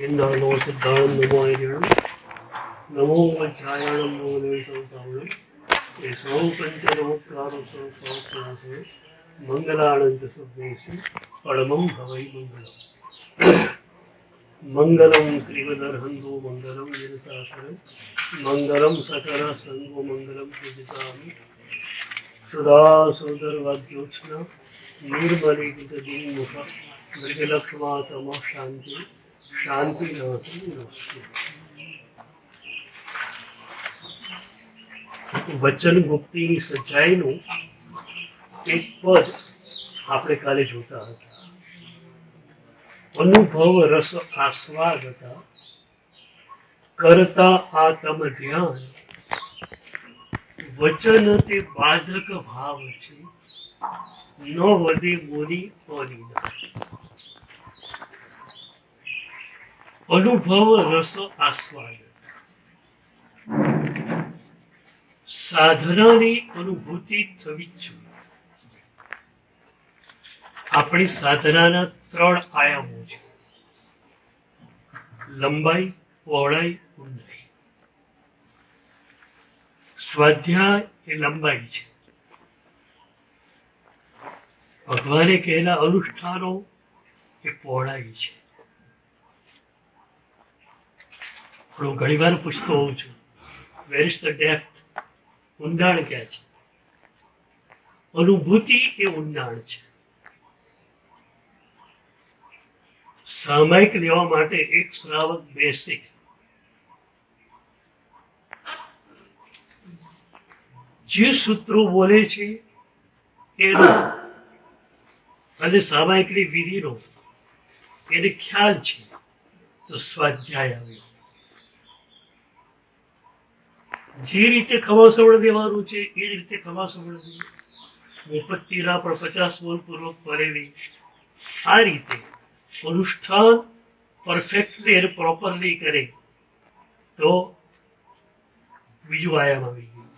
इंद्राणो सिद्धाणं नमो आयर्यणं नमो वज्रायणं नमो निवेशवसावणं येषां पञ्चनमस्कारं सर्वप्रार्थनासनं मङ्गलानन्द सुभेशि परमं भवै मङ्गलम् मङ्गलं श्रीवदर्हन्तो मङ्गलं वीरशासनं मङ्गलं सकलसङ्गो मङ्गलं पूजितामि सुधा सुन्दरवाद्योत्स्ना निर्मलीकृतदीनमुख मृगलक्ष्मा तमः शान्ति શાંતિનાથની નમસ્તે. વચન ગુપ્તીની સચ્ચાઈનું એક પદ આપણે કાલે જોતા હતા. અનુભવ રસ આસ્વાદતા કરતા આત્મ ધ્યાન વચન તે બાધક ભાવ છે ન વધે બોલી અનિદા. અનુભવ રસ આસ્વાદ સાધનાની અનુભૂતિ થવી જ જોઈએ. આપણી સાધનાના 3 આયામો છે: લંબાઈ, પહોળાઈ, ઊંડાઈ. સ્વાધ્યાય એ લંબાઈ છે. ભગવાને કહેલા અનુષ્ઠાનો એ પહોળાઈ છે. હું ઘણી વાર પૂછતો હોઉં છું, વેર ઇઝ ધ ડેપ્થ? ઊંડાણ ક્યાં છે? અનુભૂતિ એ ઊંડાણ છે. સામાયિક લેવા માટે એક શ્રાવક બેસે, જે સૂત્રો બોલે છે એનો અને સામાયિકની વિધિનો એને ખ્યાલ છે તો સ્વાધ્યાય આવ્યો. જે રીતે ખમાસવડ દેવાનું છે એ રીતે ખમાસવડ દે. મુપત્તિના પણ 50 બોલ પૂર્વક ભરેલી. આ રીતે અનુષ્ઠાન પરફેક્ટલી અને પ્રોપરલી કરે તો બીજું આયામ આવી ગયું.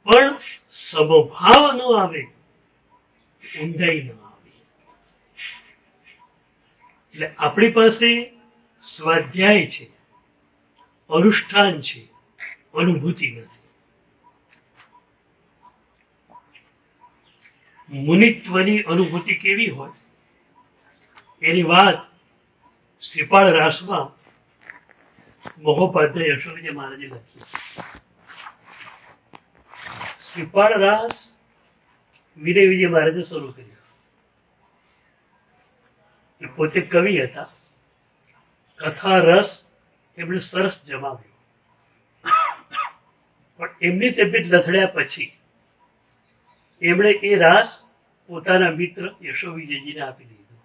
પણ સમભાવ ન આવે, ઊંડાઈ ન આવે. એટલે આપણી પાસે સ્વાધ્યાય છે, અનુષ્ઠાન છે, અનુભૂતિ નથી. મુનિત્વની અનુભૂતિ કેવી હોય એની વાત શ્રીપાળ રાસમાં મહોપાધ્યાય યશોવિજય મહારાજે લખી. શ્રીપાળ રાસ વિનય વિજય મહારાજે શરૂ કર્યો. એ પોતે કવિ હતા. કથા રસ એમણે સરસ જમાવ્યો. પણ એમની તબિયત લથડ્યા પછી એમણે એ રાસ પોતાના મિત્ર યશો વિજયજીને આપી દીધો.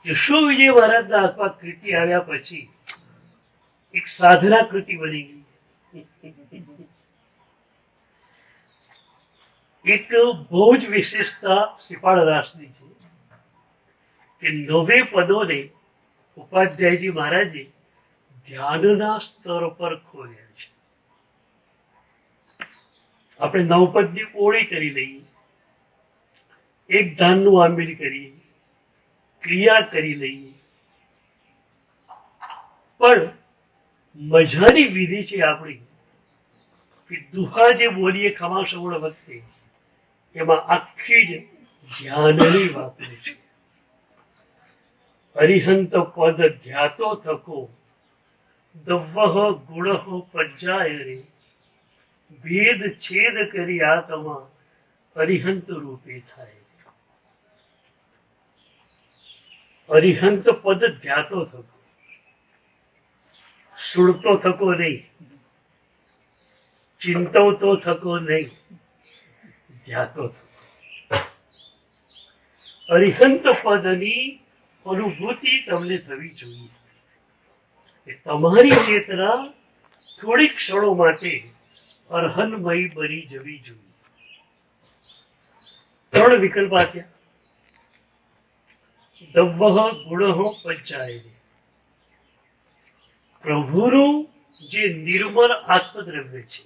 યશો વિજય મહારાજના હાથમાં કૃતિ આવ્યા પછી એક સાધના કૃતિ બની ગઈ. એક બહુ જ વિશેષતા શ્રીપાળ રાસની છે કે 9 પદોને ઉપાધ્યાયજી મહારાજે ધ્યાનના સ્તર પર ખોલ્યા છે. આપણે 9 પદની ઓળી કરી લઈએ, એક ધાનનું આંબીલ કરીએ, ક્રિયા કરી લઈએ, પણ મજાની વિધિ છે આપણી કે દુહા જે બોલીએ ખમાસવડ વખતે એમાં આખી જ ધ્યાનની વાતો છે. હરિહંત પદ ધ્યાતો થકો દવ્વઃ ગુણઃ પજ્જાય રે ભેદ છેદ કરી આત્મા અરિહંત રૂપે થાય. અરિહંત પદ ધ્યાતો થકો, સુણતો થકો નહીં, ચિંતવતો થકો નહીં, ધ્યાતો થકો. અરિહંત પદની અનુભૂતિ તમને થવી જોઈએ. તમારી ચેતના થોડીક ક્ષણો માટે અર્હનમય બની જવી જોઈએ. 3 વિકલ્પ આપ્યા: દવ્વઃ ગુણઃ પજ્જાય. પ્રભુનું જે નિર્મળ આત્મદ્રવ્ય છે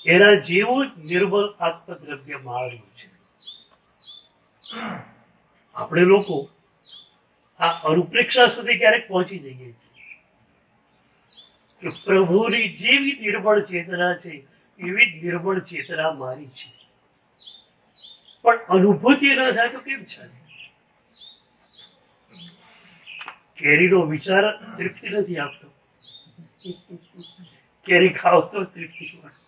એના જેવું જ નિર્મળ આત્મદ્રવ્ય મારું છે. આપણે લોકો આ અનુપ્રેક્ષા સુધી ક્યારેક પહોંચી જઈએ છીએ કે પ્રભુની જેવી નિર્મળ ચેતના છે એવી જ નિર્મળ ચેતના મારી છે, પણ અનુભૂતિ ન થાય તો કેમ ચાલે? કેરીનો વિચાર તૃપ્તિ નથી આપતો, કેરી ખાવ તો તૃપ્તિ મળે.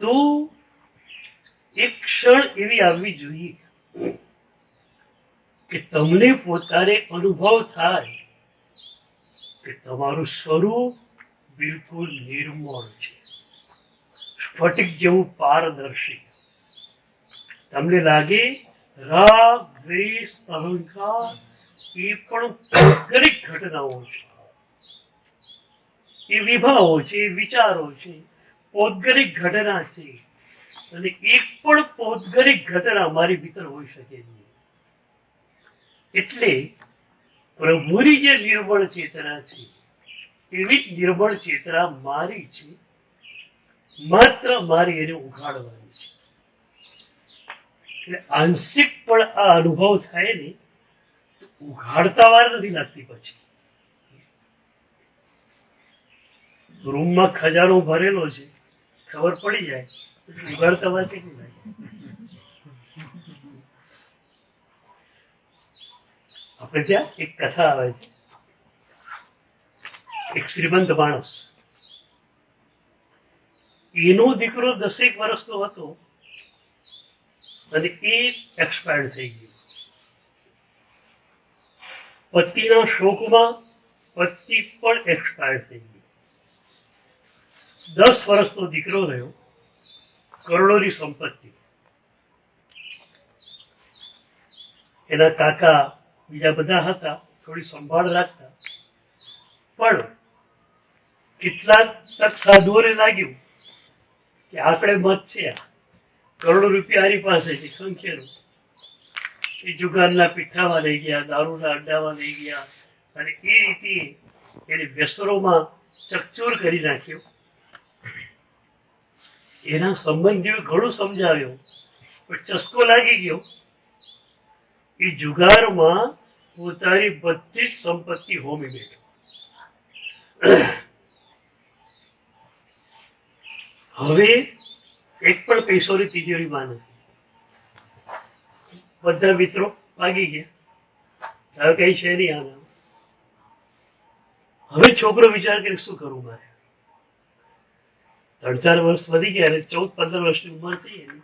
તો એક ક્ષણ એવી આવવી જોઈએ કે તમને પોતાને અનુભવ થાય કે તમારું સ્વરૂપ બિલકુલ નિર્મળ છે, સ્ફટિક જેવું પારદર્શી. તમને લાગે રાગ, દ્વેષ, અહંકાર એ પણ ભૌગોલિક ઘટનાઓ છે, એ વિભાવો છે, એ વિચારો છે, પૌદ્ગલિક ઘટના છે, અને એક પણ પૌદ્ગલિક ઘટના મારી ભીતર હોઈ શકે નહીં. એટલે પ્રભુની જે નિર્મળ ચેતના છે એવી જ નિર્મળ ચેતના મારી છે, માત્ર મારી એને ઉઘાડવાની છે. એટલે આંશિક પણ આ અનુભવ થાય ને તો ઉઘાડતા વાર નથી લાગતી. પછી રૂમમાં ખજાનો ભરેલો છે ખબર પડી જાય, ઉઘાડતા વાર કેટલી લાગે? આપણે ત્યાં એક કથા આવે છે, એક શ્રીમંત માણસ, એનો દીકરો 10 વર્ષનો હતો અને એ એક્સપાયર થઈ ગયો. પતિના શોકમાં પતિ પણ એક્સપાયર થઈ ગયો. 10 વર્ષનો દીકરો રહ્યો, કરોડોની સંપત્તિ. એના કાકા બીજા બધા હતા, થોડી સંભાળ રાખતા, પણ કેટલાક તક સાધુઓને લાગ્યું કે આપણે મત છે, કરોડો રૂપિયા આની પાસે છે સંખ્યાનું. એ જુગારના પીઠામાં લઈ ગયા, દારૂના અડ્ડામાં લઈ ગયા, અને એ રીતે એને વ્યસનોમાં ચકચોર કરી નાખ્યો. એના સંબંધીઓ ઘણું સમજાવ્યું, પણ ચસ્કો લાગી ગયો. એ જુગારમાં પોતાની બધી જ સંપત્તિ હોમી બેઠો. હવે એક પણ પૈસોની તિજોરીમાં નથી. બધા મિત્રો ભાગી ગયા, હવે કઈ છે નહીં આના. હવે છોકરો વિચાર કરે શું કરવું મારે? 3-4 વર્ષ વધી ગયા, 14-15 વર્ષની ઉંમર થઈ એની.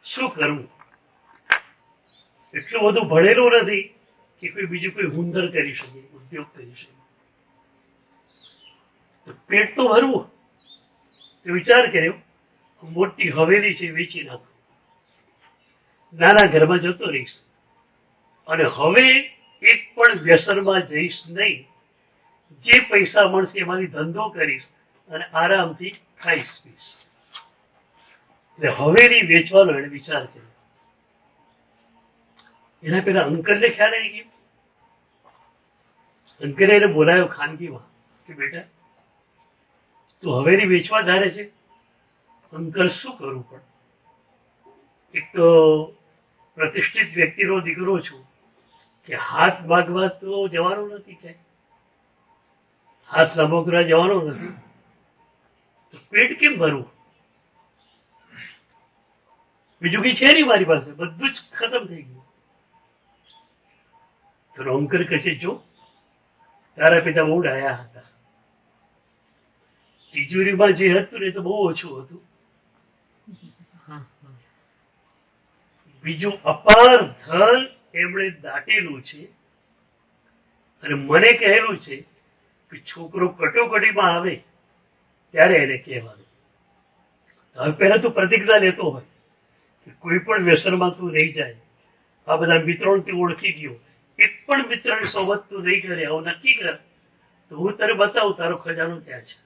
શું કરવું? એટલું બધું ભણેલું નથી કે કોઈ બીજું કોઈ હુનર કરી શકે, ઉદ્યોગ કરી શકે. તો પેટ તો ભરવું. તો વિચાર કર્યો, મોટી હવેલી છે વેચી નાખું, નાના ઘરમાં જતો રહીશ, અને હવે એક પણ વ્યસનમાં જઈશ નહીં. જે પૈસા મળશે એમાંથી ધંધો કરીશ અને આરામથી ખાઈશ પીશ. એટલે હવેલી વેચવાનો એને વિચાર કર્યો. એના પેલા અંકલને ખ્યાલ આવી ગયો. અંકલે એને બોલાયો ખાનગીમાં કે બેટા તું હવેલી વેચવા ધારે છે. અંકલ શું કરવું પણ? એક તો પ્રતિષ્ઠિત વ્યક્તિનો દીકરો છું કે હાથ માગવા તો જવાનો નથી, ક્યાંય હાથ લાંબો કરવા જવાનો નથી, તો પેટ કેમ ભરવું? બીજું કઈ છે નહીં મારી પાસે, બધું જ ખતમ થઈ ગયું. તો અંકલ કહે છે, જો તારા પિતા બહુ ડાયા હતા, તિજોરીમાં જે હતું ને તો બહુ ઓછું હતું, બીજું અપાર ધન એમણે દાટેલું છે, અને મને કહેલું છે કે છોકરો કટોકટીમાં આવે ત્યારે એને કહેવાનું. હવે પહેલા તું પ્રતિજ્ઞા લેતો હોય કે કોઈ પણ વ્યસનમાં તું નહીં જાય. આ બધા મિત્રોને તું ઓળખી ગયો, એક પણ મિત્રની સોબત તું નહીં કરે, આવું નક્કી કર તો હું તને બતાવું તારો ખજાનો ત્યાં છે.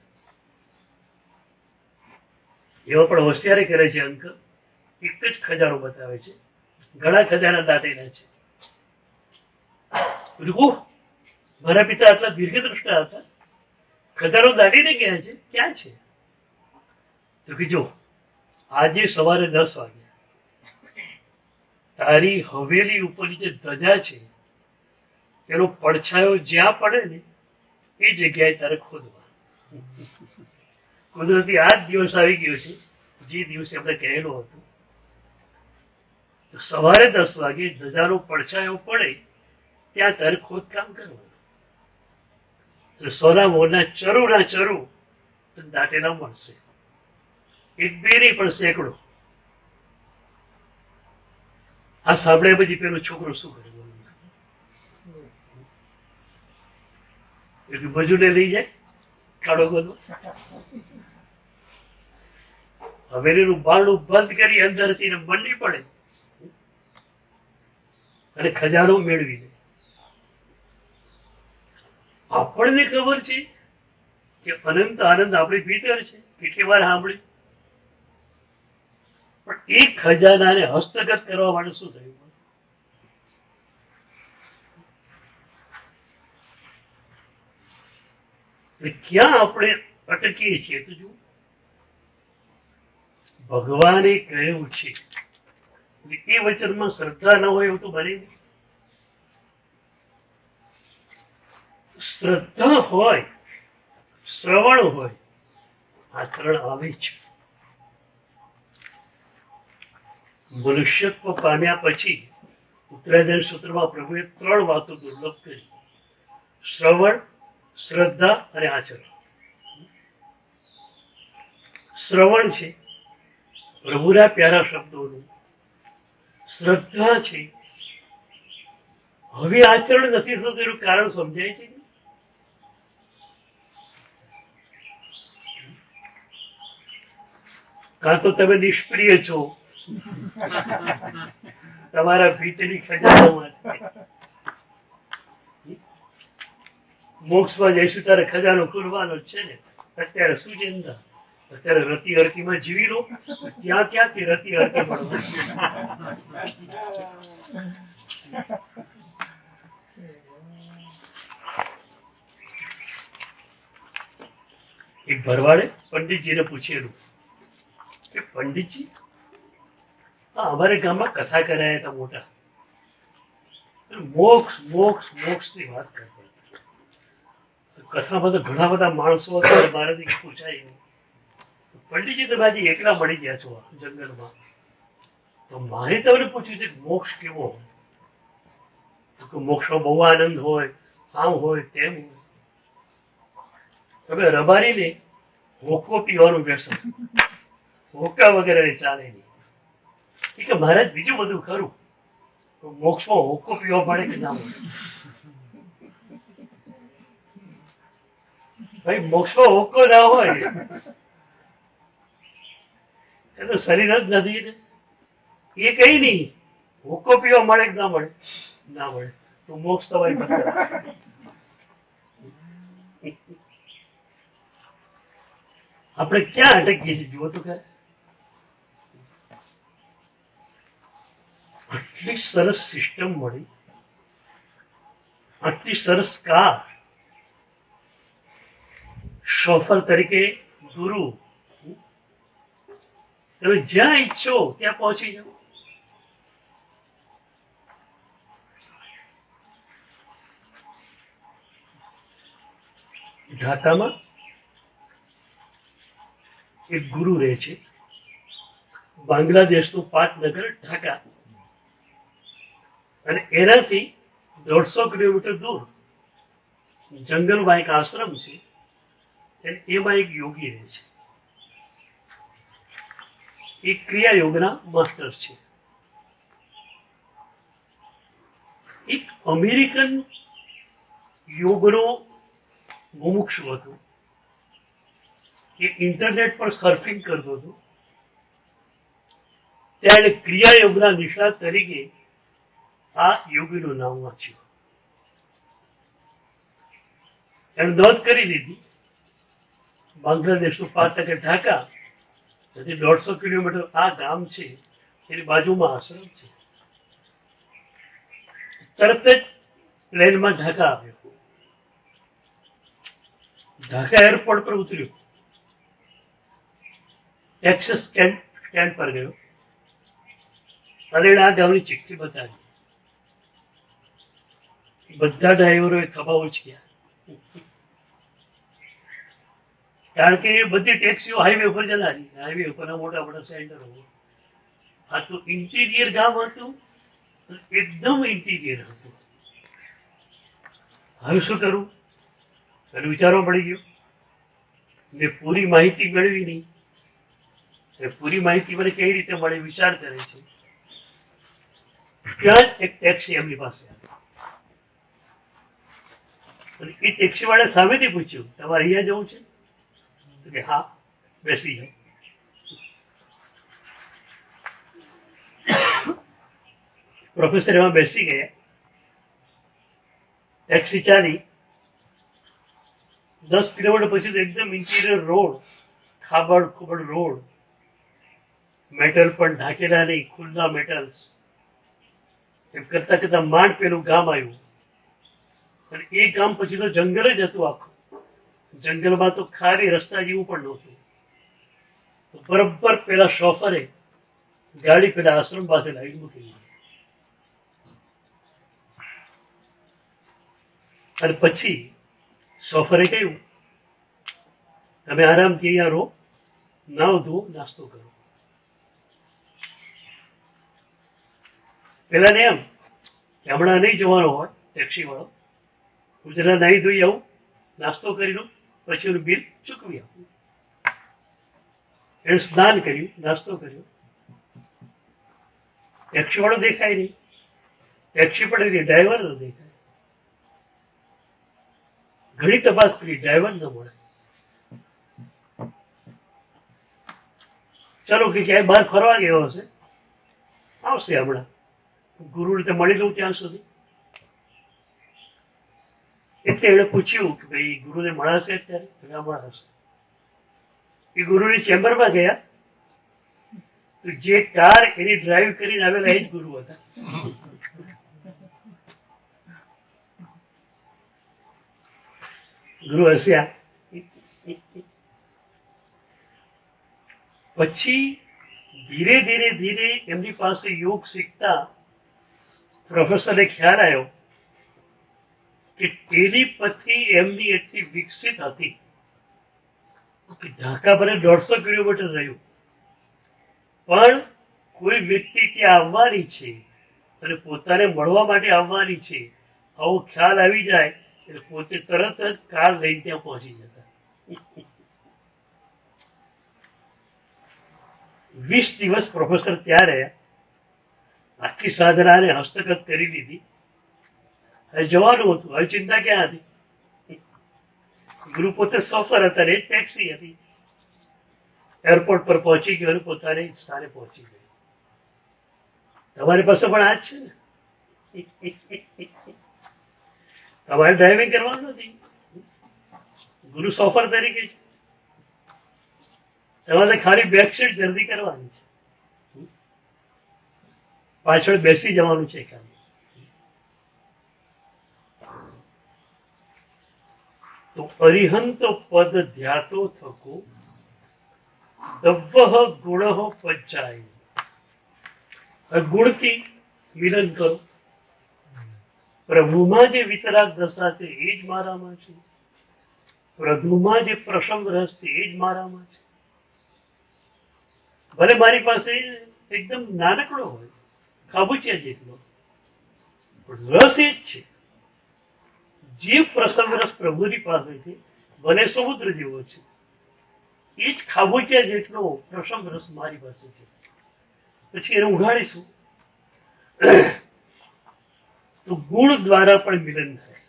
એવા પણ હોશિયારી કરે છે અંકલ, એક જ ખજાનો બતાવે છે, ઘણા ખજાના દાટેલા છે. મારા પિતા આટલા દીર્ઘદ્રષ્ટા હતા, ખજાનો દાટીને ગયા છે, ક્યાં છે? તો કે જો આજે સવારે 10 વાગ્યા તારી હવેલી ઉપરની જે ધજા છે એનો પડછાયો જ્યાં પડે ને એ જગ્યાએ તારે ખોદવા. કુદરતી આ જ દિવસ આવી ગયો છે જે દિવસે આપણે કહેલું હતું. તો સવારે 10 વાગે ધજાનો પડછાયો પડે ત્યાં તારે ખોદકામ કરવાનું. તો સોના મોરના ચરુ દાટેલા મળશે. એક બે નહીં પણ સેંકડો. આ સાંભળ્યા પછી પેલો છોકરો શું કરે? મજૂરને લઈ જાય કાળો ગોદવા. હવેલીનું બારણું બંધ કરી અંદરથી મંડી પડે અને ખજાનો મેળવી લે. આપણને ખબર છે કે અનંત આનંદ આપણી ભીતર છે, કેટલી વાર સાંભળી. પણ એ ખજાનાને હસ્તગત કરવા માટે શું થયું? ક્યાં આપણે અટકીએ છીએ? તો જુઓ, ભગવાને કહ્યું છે એ વચનમાં શ્રદ્ધા ન હોય એવું તો બને નહીં. શ્રદ્ધા હોય, શ્રવણ હોય, આચરણ આવે છે. મનુષ્યત્વ પામ્યા પછી ઉત્તરાયણ સૂત્રમાં પ્રભુએ 3 વાતો દુર્લભ કરી: શ્રવણ, શ્રદ્ધા અને આચરણ. શ્રવણ છે પ્રભુના પ્યારા શબ્દોનું, શ્રદ્ધા છે. હવે આચરણ નથી થતું એનું કારણ સમજાય છે. કાં તો તમે નિષ્પ્રિય છો તમારા ભીતરી ખજાનામાં. મોક્ષમાં જઈશું ત્યારે ખજાનો ખુલવાનો જ છે ને. અત્યારે શું ચિંતા? અત્યારે રતિ હરતીમાં જીવી લો, ત્યાં ક્યાંથી રતિ હરતી મળવાની? એક ભરવાડે પંડિતજીને પૂછેલું કે પંડિતજી, અમારે ગામમાં કથા કરાયા હતા મોટા, મોક્ષ મોક્ષ મોક્ષ ની વાત કરતા. કથામાં તો ઘણા બધા માણસો હતા, મારાથી પૂછાય નહીં. પંડિતજી તમે આજે એકલા મળી ગયા છો જંગલમાં, તો મારે તમને પૂછ્યું છે મોક્ષ કેવો હોય? તો મોક્ષમાં બહુ આનંદ હોય, આમ હોય તેમ હોય. તમે રબારીને હોકો પીવાનું વ્યસન, હોકા વગેરે ચાલે નહીં. કે મહારાજ બીજું બધું ખરું, મોક્ષમાં હોકો પીવા પડે કે ના મળે? ભાઈ મોક્ષમાં હોકો ના હોય એ તો શરીર જ નથી ને. એ કઈ નહીં, હોકો પીવા મળે કે ના મળે? ના મળે તો મોક્ષ તમારી પાસે. આપણે ક્યાં અટકીએ છીએ જુઓ તો ખરે. આટલી સરસ સિસ્ટમ મળી, આટલી સરસ કાર, શોફર તરીકે ગુરુ, તમે જ્યાં ઈચ્છો ત્યાં પહોંચી જાઓ. ઢાકામાં એક ગુરુ રહે છે, બાંગ્લાદેશનું પાટનગર ઢાકા, અને એનાથી 150 કિલોમીટર દૂર જંગલમાં એક આશ્રમ છે, એમાં એક યોગી રહે છે. એક ક્રિયા યોગના માસ્ટર છે. એક અમેરિકન યોગનો મુમુક્ષુ હતો. એ ઇન્ટરનેટ પર સર્ફિંગ કરતો હતો. ત્યારે ક્રિયા યોગના નિષ્ણાત તરીકે આ યોગીનું નામ વાંચ્યું. એણે નોંધ કરી લીધી, બાંગ્લાદેશનું પાટનગર ઢાકા, 150 કિલોમીટર આ ગામ છે, એની બાજુમાં આશ્રમ છે. તરત જ પ્લેનમાં ઢાકા આવ્યો. ઢાકા એરપોર્ટ પર ઉતર્યો, ટેક્સસ સ્ટેન્ડ પર ગયો અને આ ગામની ચિઠ્ઠી બતાવી. બધા ડ્રાઈવરોએ ખભા ઉચક્યા, કારણ કે એ બધી ટેક્સીઓ હાઈવે ઉપર જનારી, હાઈવે ઉપરના મોટા મોટા સેન્ટરો. આ તો ઇન્ટિરિયર ગામ હતું, એકદમ ઇન્ટિરિયર હતું. હવે શું કરવું? અને વિચારવા પડી ગયો. મેં પૂરી માહિતી મેળવી નહીં. પૂરી માહિતી મને કઈ રીતે મળે વિચાર કરે છે. ત્યાં જ એક ટેક્સી એમની પાસે આવી. એ ટેક્સી વાળા સામેથી પૂછ્યું, તમારે અહીંયા જવું છે? તો કે હા, બેસી જાઓ. પ્રોફેસર એમાં બેસી ગયા. ટેક્સી ચાલી. 10 કિલોમીટર પછી તો એકદમ ઇન્ટિરિયર રોડ, ખાબડ ખુબડ રોડ, મેટલ પણ ઢાંકેલા નહીં, ખુલ્લા મેટલ્સ. એમ કરતા કરતા માંડ પેલું ગામ આવ્યું. અને એ ગામ પછી તો જંગલ જ હતું આખું. જંગલમાં તો ખાલી રસ્તા જેવું પણ નહોતું. બરોબર પેલા શોફરે ગાડી પેલા આશ્રમ પાસે લાવી મૂકી. અને પછી શોફરે કહ્યું, તમે આરામથી અહીંયા રહો, નાવ ધો, નાસ્તો કરો. પેલા ને એમ કે હમણાં નહીં જવાનો હોય ટેક્સી વાળો, હું જરા નાહી ધોઈ આવું, નાસ્તો કરી લઉં, પછી એનું બિલ ચૂકવી આપું. એનું સ્નાન કર્યું, નાસ્તો કર્યો. ટેક્સી વાળો દેખાય નહીં, ટેક્સી પણ નથી, ડ્રાઈવર ન દેખાય. ઘણી તપાસ કરી, ડ્રાઈવર ન મળે. ચલો કે ક્યાંય બહાર ફરવા ગયો હશે, આવશે હમણાં, ગુરુ રીતે મળી લઉં ત્યાં સુધી. એટલે એણે પૂછ્યું કે ભાઈ ગુરુને મળાશે અત્યારે? મળાશે. એ ગુરુની ચેમ્બરમાં ગયા તો જે કાર એની ડ્રાઈવ કરીને આવેલા એ જ ગુરુ હતા. ગુરુ હસ્યા. પછી ધીરે ધીરે ધીરે એમની પાસે યોગ શીખતા પ્રોફેસરને ખ્યાલ આવ્યો કે ટેલિપથી એમની એટલી વિકસિત હતી કે ઢાકા ભલે 150 કિલોમીટર રહ્યું, પણ કોઈ વ્યક્તિ ત્યાં આવવાની છે અને પોતાને મળવા માટે આવવાની છે, આવો ખ્યાલ આવી જાય એટલે પોતે તરત જ કાર લઈને ત્યાં પહોંચી જતા. 20 દિવસ પ્રોફેસર ત્યાં રહ્યા. આખી સાધનાને હસ્તગત કરી લીધી. હવે જવાનું હતું, હવે ચિંતા ક્યાં હતી? ગુરુ પોતે સફર હતા ને ટેક્સી હતી. એરપોર્ટ પર પહોંચી ગયો અને પોતાને સ્થાને પહોંચી ગયો. તમારી પાસે પણ આ જ છે ને, તમારે ડ્રાઇવિંગ કરવાનું નથી, ગુરુ સોફર તરીકે છે. તમારે ખાલી બેક સીટ જલ્દી કરવાની છે, પાછળ બેસી જવાનું છે ખાલી. તો અરિહંત પદ ધ્યાતો થકો દવ્વઃ ગુણઃ પચ્ચાય. ગુણથી મિલન કરો. પ્રભુમાં જે વિતરાગ દશા છે એ જ મારામાં છે. પ્રભુમાં જે પ્રસમ રસ છે એ જ મારામાં છે. ભલે મારી પાસે એકદમ નાનકડો હોય, ખાબુચિયા જેટલો, પણ રસ એ જ છે. જે પ્રસંગ રસ પ્રભુની પાસે છે, ભલે સમુદ્ર જેવો છે, એ જ ખાબુચિયા જેટલો પ્રસંગ રસ મારી પાસે છે. પછી એને ઉઘાડીશું તો ગુણ દ્વારા પણ મિલન થાય.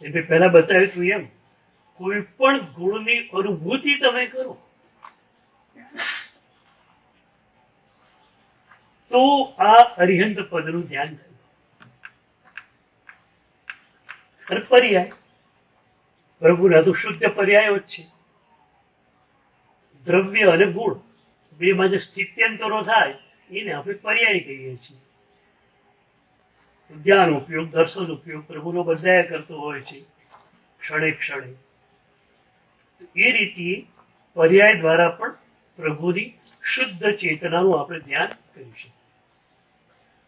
એટલે પહેલા બતાવ્યું તું એમ, કોઈ પણ ગુણની અનુભૂતિ તમે કરો તો આ અરિહંત પદનું ધ્યાન થયું. અને પર્યાય પ્રભુના તો શુદ્ધ પર્યાયો જ છે. દ્રવ્ય અને ગુણ બેમાં જે સ્થિત્યંતરો થાય એને આપણે પર્યાય કહીએ છીએ. જ્ઞાન ઉપયોગ, દર્શન ઉપયોગ પ્રભુનો બદલાયા કરતો હોય છે ક્ષણે ક્ષણે. એ રીતે પર્યાય દ્વારા પણ પ્રભુની શુદ્ધ ચેતનાનું આપણે ધ્યાન કરીશું.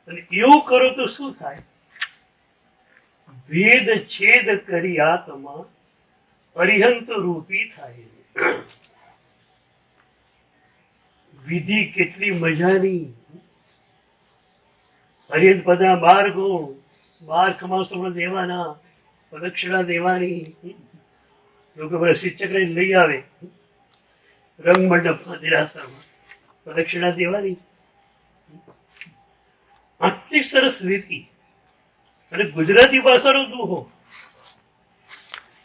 અને એવું કરો તો શું થાય? ભેદ છેદ કરી આત્મા અરિહંત રૂપી થાય. વિધિ કેટલી મજાની. હરિહંત પદના 12 ગુણ, 12 ખમાસોમાં દેવાના, પ્રદક્ષિણા દેવાની. લોકો બધા શિક્ષક લઈ આવે રંગ મંડપમાં, દેરાસરમાં પ્રદક્ષિણા દેવાની. આટલી સરસ વિધિ અને ગુજરાતી ભાષાનો દુહો,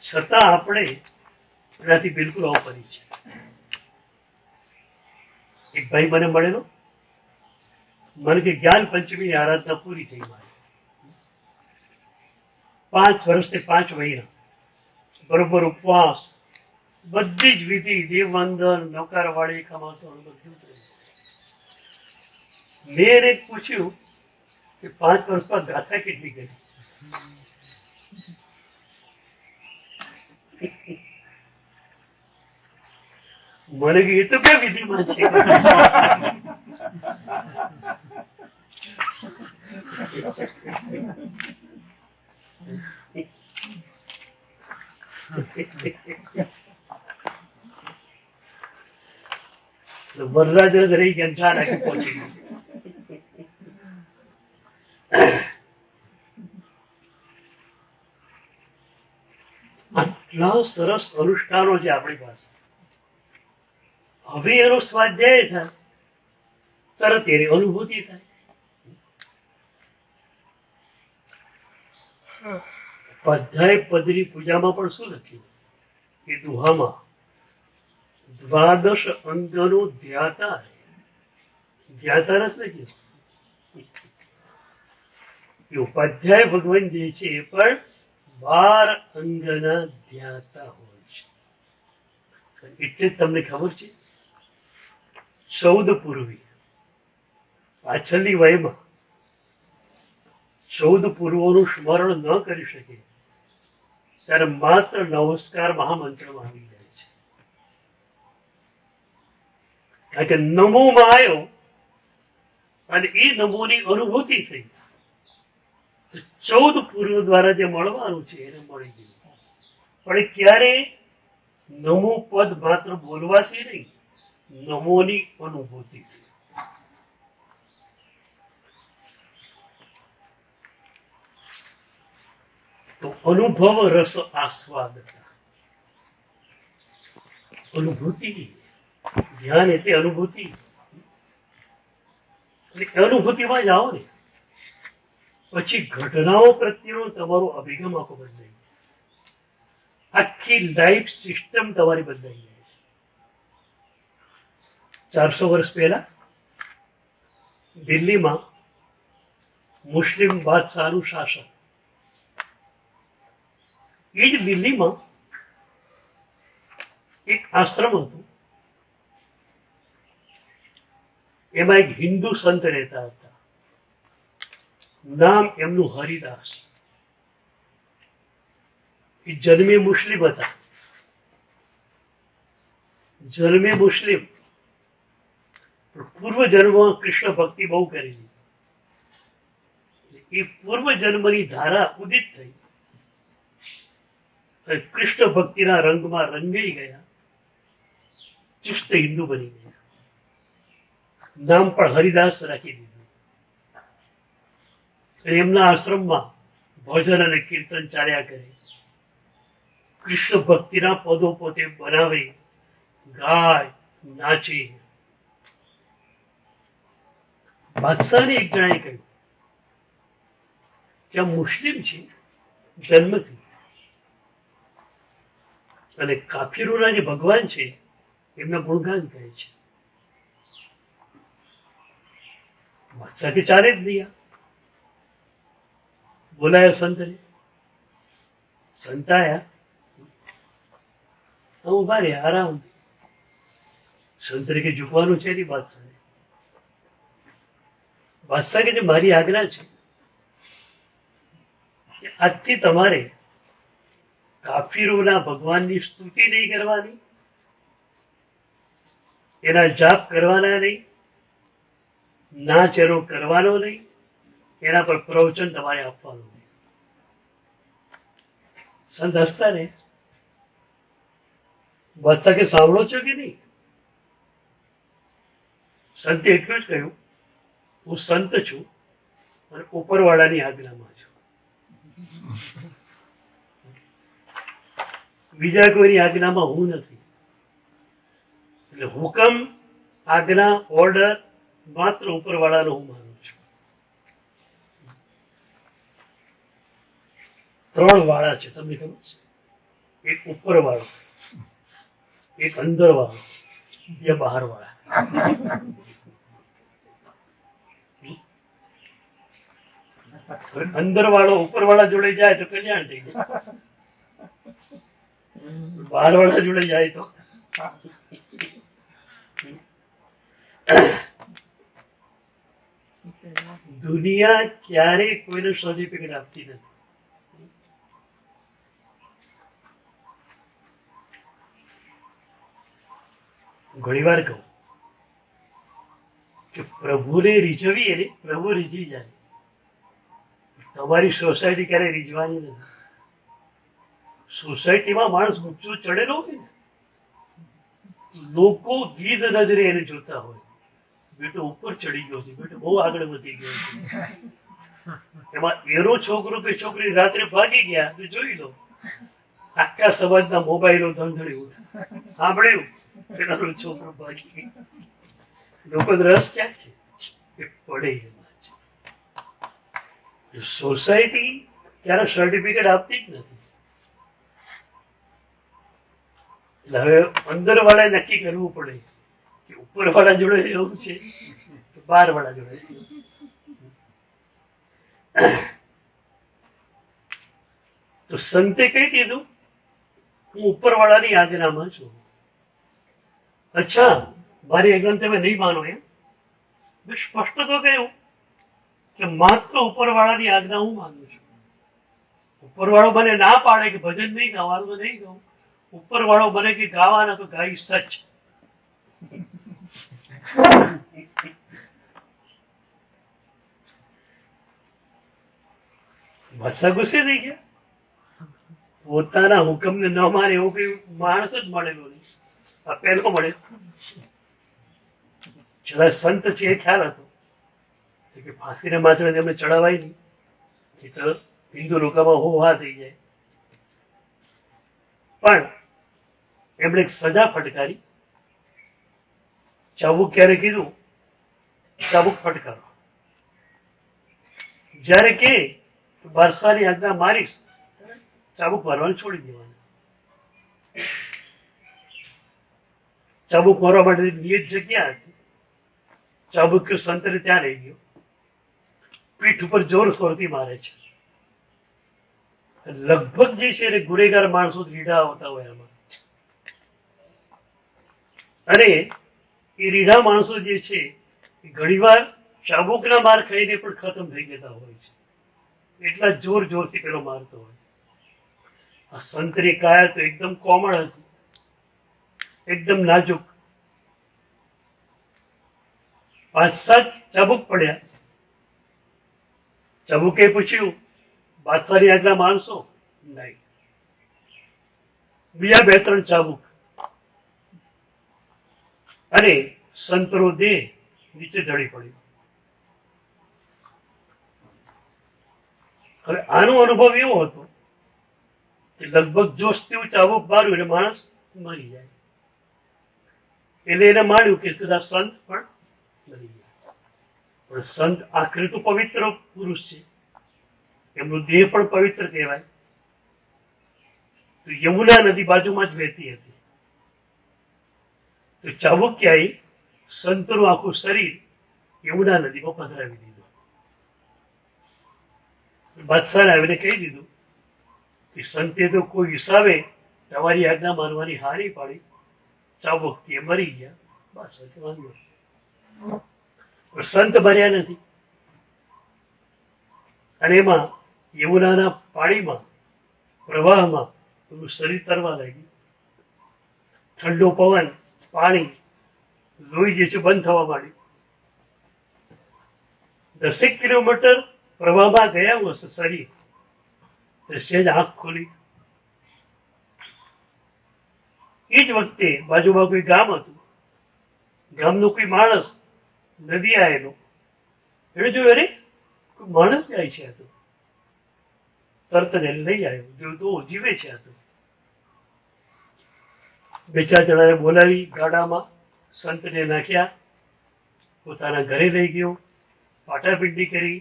છતાં આપણે એનાથી બિલકુલ અપરિચિત. એક ભાઈ મને મળેલો, મને કે જ્ઞાન પંચમીની આરાધના પૂરી થઈ મારી. 5 વર્ષથી 5 મહિના બરોબર ઉપવાસ, બધી જ વિધિ, દેવવંદન, નૌકારવાળી, ખમાસો બધું કર્યું. મેં એને પૂછ્યું કે 5 વર્ષમાં ગાથા કેટલી કરી? મને કે એ તો ક્યાં વિધિમાં છે. વરરાજ રહી ગયા, ચા નાખી પહોંચી ગઈ. આટલા સરસ અનુષ્ઠાનો છે આપણી પાસે. હવે એનો સ્વાધ્યાય થાય, તરત એની અનુભૂતિ થાય. સ્વાધ્યાય પદની પૂજામાં પણ શું લખ્યું? એ દુહામાં દ્વાદશ અંગનો ધ્યાતા, ધ્યાતા નથી લખ્યું. એ ઉપાધ્યાય ભગવાન જે છે એ પણ 12 અંગના ધ્યાતા હોય છે. એટલે જ તમને ખબર છે 14 પૂર્વી, પાછળની વયમાં 14 પૂર્વોનું સ્મરણ ન કરી શકે ત્યારે માત્ર નમસ્કાર મહામંત્રમાં આવી જાય છે. કારણ કે નમોમાં આવ્યો અને એ નમોની અનુભૂતિ થઈ, 14 પૂર્વ દ્વારા જે મળવાનું છે એને મળી ગયું. પણ એ ક્યારે? નમો પદ માત્ર બોલવાથી નહીં, નમોની અનુભૂતિ. તો અનુભવ રસ આસ્વાદતા, અનુભૂતિ. ધ્યાન એટલે અનુભૂતિ. અનુભૂતિમાં જાઓ ને પછી ઘટનાઓ પ્રત્યેનો તમારો અભિગમ આખો બદલાઈ જાય. આખી લાઈફ સિસ્ટમ તમારી બદલાઈ જાય છે. 400 વર્ષ પહેલા દિલ્હીમાં મુસ્લિમ બાદશાહનું શાસન. એ જ દિલ્હીમાં એક આશ્રમ હતું, એમાં એક હિન્દુ સંત રહેતા હતા, નામ એમનું હરિદાસ. એ જન્મે મુસ્લિમ હતા, જન્મે મુસ્લિમ, પૂર્વ જન્મમાં કૃષ્ણ ભક્તિ બહુ કરેલી. એ પૂર્વ જન્મની ધારા ઉદિત થઈ, કૃષ્ણ ભક્તિના રંગમાં રંગાઈ ગયા, ચુસ્ત હિન્દુ બની ગયા. નામ પણ હરિદાસ રાખી દીધું. એમના આશ્રમમાં ભજન અને કીર્તન ચાલ્યા કરે. કૃષ્ણ ભક્તિના પદો પોતે બનાવે, ગાય, નાચે. બાદશાહને એક જણાએ કહ્યું કે આ મુસ્લિમ છે જન્મથી, અને કાફીરોના જે ભગવાન છે એમના ગુણગાન કહે છે. બાદશાહ કે ચાલે જ નહીં. બોલાયો સંતને. સંત આયા, ઉભા રહ્યા આરામ. સંત કે ઝૂકવાનું છે નહીં બાદશાહને. બાદશાહ કે જે મારી આજ્ઞા છે કે આજથી તમારે કાફીરોના ભગવાનની સ્તુતિ નહીં કરવાની, એના જાપ કરવાના નહીં, નાચ એનો કરવાનો નહીં, એના પર પ્રવચન તમારે આપવાનું. સંત હસતા ને બાદશાહ કે સાંભળો છો કે નહીં? સંતે એટલું જ કહ્યું, હું સંત છું અને ઉપરવાળાની આજ્ઞામાં છું, બીજા કોઈની આજ્ઞામાં હું નથી. એટલે હુકમ, આજ્ઞા, ઓર્ડર માત્ર ઉપરવાળાનો હું માનું છું. 3 વાળા છે, તમને ખબર છે? એક ઉપર વાળો, એક અંદર વાળો, બે બહાર વાળા. અંદર વાળો ઉપર વાળા જોડે જાય તો કલ્યાણ થઈ જાય, બહાર વાળા જોડે જાય તો દુનિયા ક્યારેય કોઈને સર્ટિફિકેટ આપતી નથી. ઘણી વાર કહું કે પ્રભુને રીઝવીએ ને, પ્રભુ રીઝી જાય. તમારી સોસાયટી ક્યારે રીઝવાની નથી. સોસાયટીમાં માણસ ઊંચો ચડેલો હોય ને, લોકો ગીધ નજરે એને જોતા હોય, બેટો ઉપર ચડી ગયો છે, બેટો બહુ આગળ વધી ગયો છે. એમાં એનો છોકરો કે છોકરી રાત્રે ભાગી ગયા તો જોઈ લો, આખા સમાજના મોબાઈલો ધંધળ્યું, સાંભળ્યું પેલાનો છોકરો ભાગી ગયો. લોકો રસ ક્યાં છે? એ પડે એમાં છે. સોસાયટી ક્યારે સર્ટિફિકેટ આપતી જ નથી. એટલે હવે અંદર વાળા નક્કી કરવું પડે કે ઉપર વાળા જોડે એવું છે કે બહાર વાળા જોડે. તો સંતે કહી દીધું, હું ઉપર વાળાની આજ્ઞામાં છું. અચ્છા, મારી આજ્ઞા તમે નહીં માનો એમ? મેં સ્પષ્ટ તો કહ્યું કે માત્ર ઉપરવાળાની આજ્ઞા હું માનું છું. ઉપરવાળો મને ના પાડે કે ભજન નહીં ગાવાનું તો નહીં ગાવું, ઉપરવાળો મને કે ગાવાના તો ગાઈ સચ. ભાષા ગુસ્સે થઈ ગયા. પોતાના હુકમને ન માને એવું કઈ માણસ જ મળેલો નહીં, આ પહેલો મળે. છેલ્લા સંત છે એ ખ્યાલ હતો કે ફાંસીને માથે એમને ચડાવાય નહીં, એ તો હિન્દુ લોકોમાં હોવા થઈ જાય. પણ એમણે એક સજા ફટકારી. ચાબુક ક્યારે કીધું, ચાબુક ફટકારો. જયારે કે બાદશાહની આજ્ઞા મારીશ, ચાબુક મારવાનું છોડી દેવાનું. ચાબુક મારવા માટે નિયત જગ્યા હતી. ચાબુક સંતને ત્યાં રહી ગયો, પીઠ ઉપર જોરશોરથી મારે છે. લગભગ જે છે ગુનેગાર માણસો રીઢા આવતા હોય એમાં, અને એ રીઢા માણસો જે છે ઘણી વાર ચાબુકના માર ખાઈને પણ ખતમ થઈ જતા હોય છે. એટલા જોર જોરથી પેલો મારતો હોય. આ સંતની કાયા તો એકદમ કોમળ હતી, એકદમ નાજુક. 5-7 ચાબુક પડ્યા. ચાબુકે પૂછ્યું, બાદશાહની આજ્ઞા માનશો? નહીં. બીજા 2-3 ચાબુક, અને સંતનો દેહ નીચે ઢળી પડ્યો. હવે આનો અનુભવ એવો હતો કે લગભગ જોશથી ચાબુક માર્યું એટલે માણસ મરી જાય. એટલે એને માન્યું કે કદાચ સંત પણ મરી ગયા. પણ સંત આખરે તો પવિત્ર પુરુષ છે, એમનું દેહ પણ પવિત્ર કહેવાય. તો યમુના નદી બાજુમાં જ વહેતી હતી. તો ચાબુકિયાએ સંતનું આખું શરીર યમુના નદીમાં પધરાવી દીધું. બાદશાહને આવીને કહી દીધું કે સંતે તો કોઈ હિસાબે તમારી આજ્ઞા માનવાની હારી પાડી, ચાબુકથી મરી ગયા. બાદશાહ કે વાંધો નહીં. પણ સંત મર્યા નથી. અને એમાં યમુનાના પાણીમાં, પ્રવાહમાં એનું શરીર તરવા લાગ્યું. ઠંડો પવન, પાણી, લોહી જે છે બંધ થવા માંડ્યું. 10 કિલોમીટર પ્રવાહમાં ગયા હશે શરીર, તો સહેજ આંખ ખોલી. એ જ વખતે બાજુમાં કોઈ ગામ હતું, ગામનો કોઈ માણસ નદી આવેલો, એને જોયું, અરે કોઈ માણસ જાય છે આ તો. તરત જ એને લઈ આવ્યો, જોયું તો જીવે છે આ તો. બે ચાર જણાને બોલાવી ગાડામાં, સંતને નાખ્યા, પોતાના ઘરે લઈ ગયો, પાટાપિંડી કરી,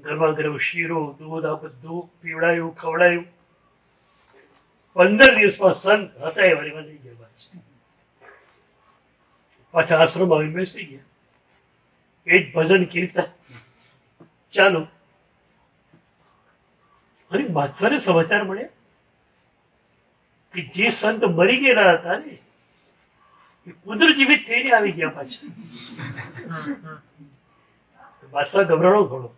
ગરમા ગરમ શીરો, દૂધ આ બધું પીવડાયું, ખવડાયું. 15 દિવસમાં સંત હતા એ વારીમાં લઈ ગયા. પાછા આશ્રમ આવી બેસી ગયા. એ જ ભજન કીર્તન ચાલો. અને બાદશાહને સમાચાર મળ્યા કે જે સંત મરી ગયેલા હતા ને એ પુનર્જીવિત થઈને આવી ગયા પાછા. બાદશાહ ગભરાણો થોડો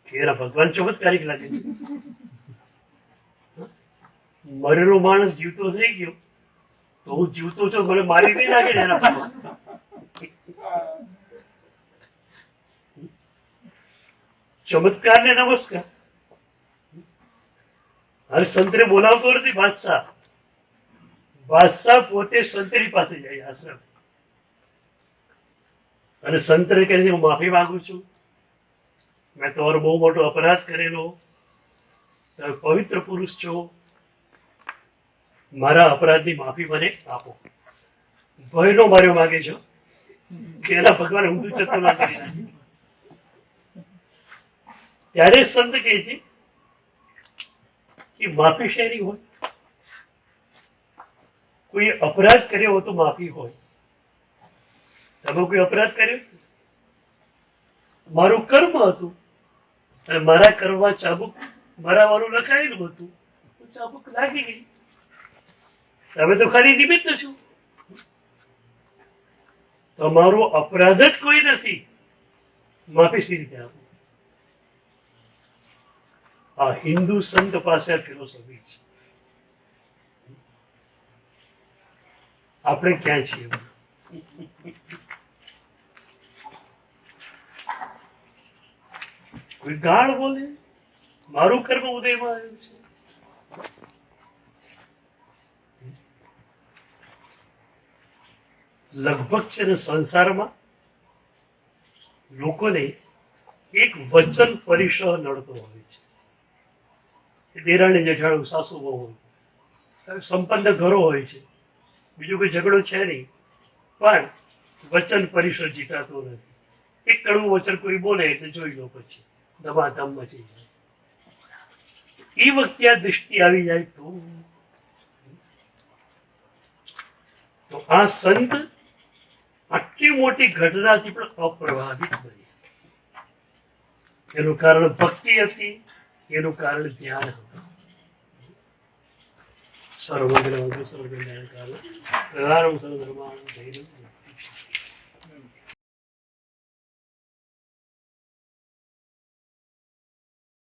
કે એના ભગવાન ચમત્કારિક લાગે છે. મરેલો માણસ જીવતો થઈ ગયો તો હું જીવતો છું, મને મારી નહીં લાગે ને એના ભગવાન. ચમત્કાર ને નમસ્કાર. હવે સંતને બોલાવતો નથી બાદશાહ, બાદશાહ પોતે સંતની પાસે જાય આશ્રમ, અને સંતને કહે છે હું માફી માંગુ છું, મેં તમારો બહુ મોટો અપરાધ કરેલો, તમે પવિત્ર પુરુષ છો, મારા અપરાધની માફી મને આપો. ભયનો માર્યો માગે છો કે એના ભગવાન ઊંધું ચતું ના કરી નાખે. ત્યારે સંત કહે છે કે માફી શેની હોય? કોઈ અપરાધ કર્યો હોય તો માફી હોય. તમે કોઈ અપરાધ કર્યો? મારું કર્મ હતું અને મારા કર્મમાં ચાબુક મરાવાનું લખાયેલું હતું, ચાબુક લાગી ગઈ. તમે તો ખાલી નિમિત્ત છો. તમારો અપરાધ જ કોઈ નથી, માફી સી રીતે આપો? આ હિન્દુ સંત પાસે ફિલોસોફી છે. આપણે ક્યાં છીએ? કોઈ ગાળ બોલે, મારું કર્મ ઉદયમાં આવ્યું છે. લગભગ છે ને સંસારમાં લોકોને એક વચન પરિસર નડતો હોય છે. દેરાણી જેઠાણું, સાસુ બહુ હોય, સંપન્ન ઘરો હોય છે, બીજો કોઈ ઝઘડો છે નહીં, પણ વચન પરિસર જીતાતો નથી. એક કડવું વચન કોઈ બોલે એટલે જોઈ લો, પછી ધમાધમ મચી જાય. એ વખતે આ દૃષ્ટિ આવી જાય તો આ સંત આટલી મોટી ઘટનાથી પણ અપ્રભાવિત બની. એનું કારણ ભક્તિ હતી, એનું કારણ ધ્યાન હતું. સર્વમંગલ સર્વકલ્યાણકારી સર્વધર્માણું